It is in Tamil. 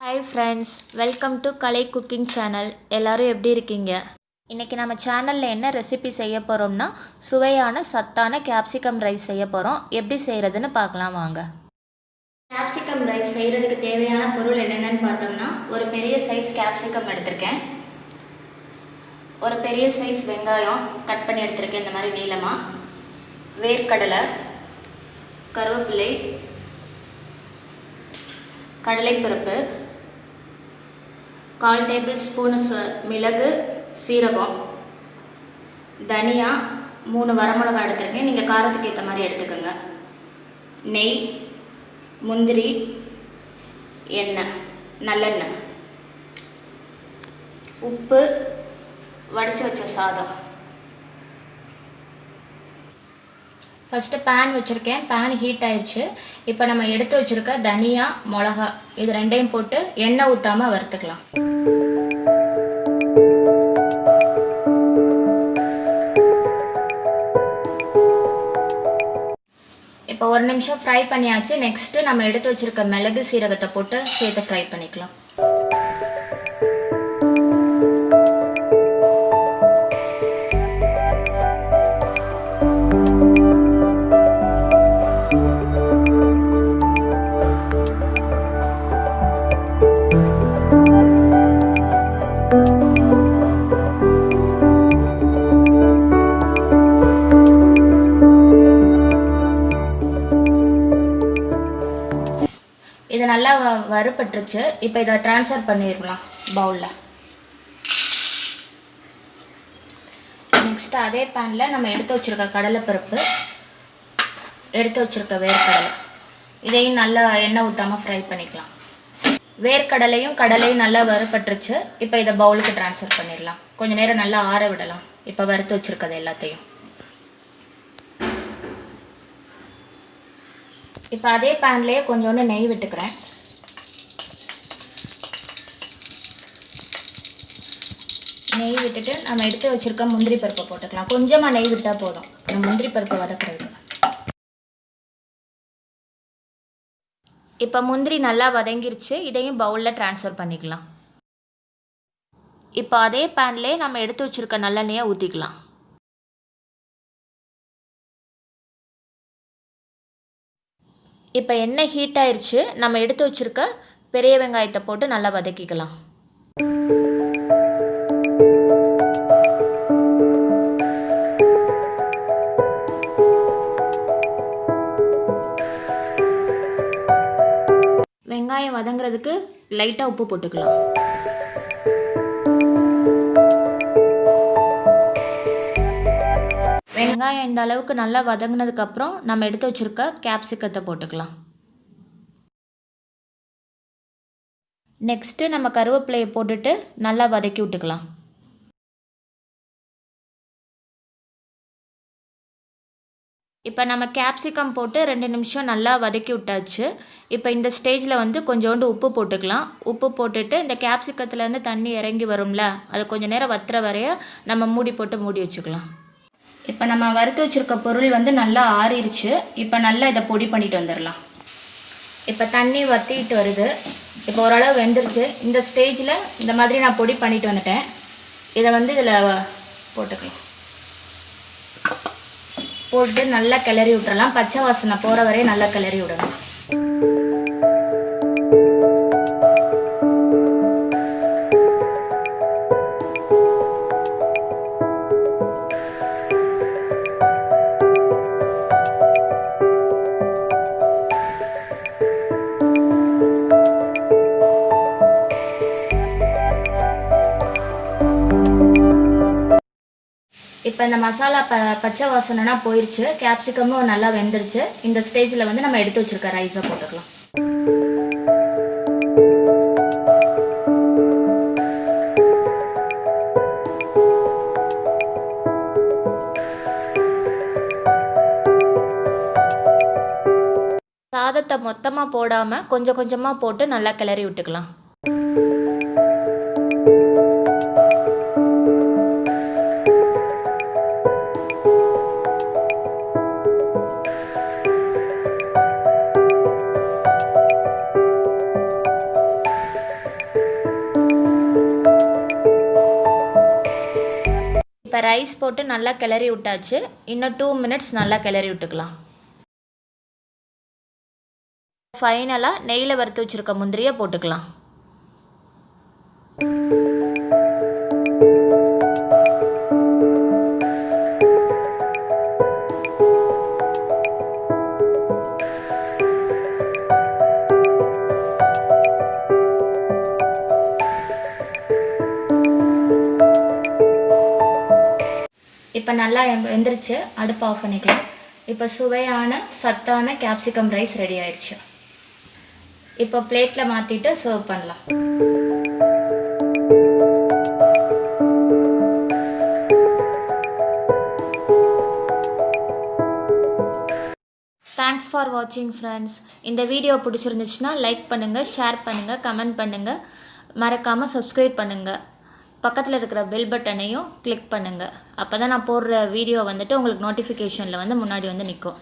Hi friends, welcome to Kalai Cooking Channel. எல்லாரும் எப்படி இருக்கீங்க? இன்னைக்கு நம்ம சேனல்ல என்ன ரெசிபி செய்ய போறோம்னா சுவையான சத்தான கேப்சிகம் ரைஸ் செய்ய போறோம். எப்படி செய்யறதுன்னு பார்க்கலாம் வாங்க. கேப்சிகம் ரைஸ் செய்யறதுக்கு தேவையான பொருள் என்னென்னன்னு பார்த்தோம்னா ஒரு பெரிய சைஸ் கேப்சிகம் எடுத்திருக்கேன். ஒரு பெரிய சைஸ் வெங்காயம் கட் பண்ணி எடுத்திருக்கேன் இந்த மாதிரி நீளமா. வேர்க்கடலை, கருவேப்பிலை, கடலை பருப்பு, 1/4 டேபிள் ஸ்பூன் மிளகு, சீரகம், தனியா, 3 வரமிளகாய் எடுத்துருக்கேன். நீங்கள் காரத்துக்கு ஏற்ற மாதிரி எடுத்துக்கோங்க. நெய், முந்திரி, எண்ணெய், நல்லெண்ணெய், உப்பு, வடித்து வச்ச சாதம். ஃபஸ்ட்டு பேன் வச்சுருக்கேன். பேன் ஹீட் ஆயிடுச்சு. இப்போ நம்ம எடுத்து வச்சுருக்க தனியா, மிளகா இது ரெண்டையும் போட்டு எண்ணெய் ஊற்றாமல் வறுத்துக்கலாம். இப்போ 1 நிமிஷம் ஃப்ரை பண்ணியாச்சு. நெக்ஸ்ட்டு நம்ம எடுத்து வச்சுருக்க மிளகு சீரகத்தை போட்டு சேர்த்து ஃப்ரை பண்ணிக்கலாம். இது நல்லா வறுபட்டுருச்சு. இப்போ இதை ட்ரான்ஸ்ஃபர் பண்ணிடலாம் பவுலில். நெக்ஸ்ட்டு அதே பேனில் நம்ம எடுத்து வச்சுருக்க கடலைப்பருப்பு, எடுத்து வச்சுருக்க வேர்க்கடலை இதையும் நல்லா எண்ணெய் ஊற்றாமல் ஃப்ரை பண்ணிக்கலாம். வேர்க்கடலையும் கடலையும் நல்லா வறுபட்டுருச்சு. இப்போ இதை பவுலுக்கு ட்ரான்ஸ்ஃபர் பண்ணிடலாம். கொஞ்சம் நேரம் நல்லா ஆற விடலாம். இப்போ வறுத்து வச்சுருக்கிறது எல்லாத்தையும் இப்போ அதே பேன்லேயே கொஞ்சோண்டு நெய் விட்டுக்கிறேன். நெய் விட்டுட்டு நம்ம எடுத்து வச்சுருக்க முந்திரி பருப்பை போட்டுக்கலாம். கொஞ்சமாக நெய் விட்டால் போதும் இந்த முந்திரி பருப்பை வதக்குறது. இப்போ முந்திரி நல்லா வதங்கிருச்சு. இதையும் பவுலில் ட்ரான்ஸ்ஃபர் பண்ணிக்கலாம். இப்போ அதே பேன்லேயே நம்ம எடுத்து வச்சுருக்க நல்லெண்ணெயை ஊற்றிக்கலாம். இப்போ எண்ணெய் ஹீட் ஆயிடுச்சு. நம்ம எடுத்து வச்சுருக்க பெரிய வெங்காயத்தை போட்டு நல்லா வதக்கிக்கலாம். வெங்காயம் வதங்குறதுக்கு லைட்டாக உப்பு போட்டுக்கலாம். வெங்காயம் இந்த அளவுக்கு நல்லா வதங்கினதுக்கப்புறம் நம்ம எடுத்து வச்சுருக்க கேப்சிகத்தை போட்டுக்கலாம். நெக்ஸ்ட்டு நம்ம கருவேப்பிலையை போட்டுட்டு நல்லா வதக்கி விட்டுக்கலாம். இப்போ நம்ம கேப்சிகம் போட்டு 2 நிமிஷம் நல்லா வதக்கி விட்டாச்சு. இப்போ இந்த ஸ்டேஜில் கொஞ்சோண்டு உப்பு போட்டுக்கலாம். உப்பு போட்டுட்டு இந்த கேப்சிகத்துலேருந்து தண்ணி இறங்கி வரும்ல, அது கொஞ்சம் நேரம் வத்துற வரைய நம்ம மூடி போட்டு மூடி வச்சுக்கலாம். இப்போ நம்ம வறுத்து வச்சுருக்க பொருள் நல்லா ஆறிடுச்சு. இப்போ நல்லா இதை பொடி பண்ணிட்டு வந்துடலாம். இப்போ தண்ணி வற்றிட்டு வருது. இப்போ ஓரளவு வெந்துருச்சு. இந்த ஸ்டேஜில் இந்த மாதிரி நான் பொடி பண்ணிட்டு வந்துட்டேன். இதை இதில் போட்டுக்கலாம். போட்டு நல்லா கிளறி விட்டுறலாம். பச்சை வாசனை போகிற வரையும் நல்லா கிளறி விடணும். இப்போ இந்த மசாலா பச்சை வாசனைனா போயிடுச்சு. கேப்சிகமும் நல்லா வெந்துருச்சு. இந்த ஸ்டேஜில் நம்ம எடுத்து வச்சுருக்க ரைஸை போட்டுக்கலாம். சாதத்தை மொத்தமாக போடாமல் கொஞ்சம் கொஞ்சமாக போட்டு நல்லா கிளறி விட்டுக்கலாம். இப்போ ரைஸ் போட்டு நல்லா கிளறி விட்டாச்சு. இன்னும் 2 மினிட்ஸ் நல்லா கிளறி விட்டுக்கலாம். ஃபைனலாக நெய்யில் வறுத்து வச்சுருக்க முந்திரியை போட்டுக்கலாம். இப்போ நல்லா வெந்துருச்சு. அடுப்பு ஆஃப் பண்ணிக்கலாம். இப்போ சுவையான சத்தான கேப்சிகம் ரைஸ் ரெடி ஆயிடுச்சு. இப்போ பிளேட்டில் மாற்றிட்டு சர்வ் பண்ணலாம். தேங்க்ஸ் ஃபார் வாட்சிங் ஃப்ரெண்ட்ஸ். இந்த வீடியோ பிடிச்சிருந்துச்சுன்னா லைக் பண்ணுங்கள், ஷேர் பண்ணுங்கள், கமெண்ட் பண்ணுங்கள். மறக்காமல் சப்ஸ்கிரைப் பண்ணுங்கள். பக்கத்தில் இருக்கிற பெல் பட்டனையும் கிளிக் பண்ணுங்கள். அப்போ தான் நான் போடுற வீடியோ வந்துட்டு உங்களுக்கு நோட்டிஃபிகேஷனில் வந்து முன்னாடி வந்து நிற்கும்.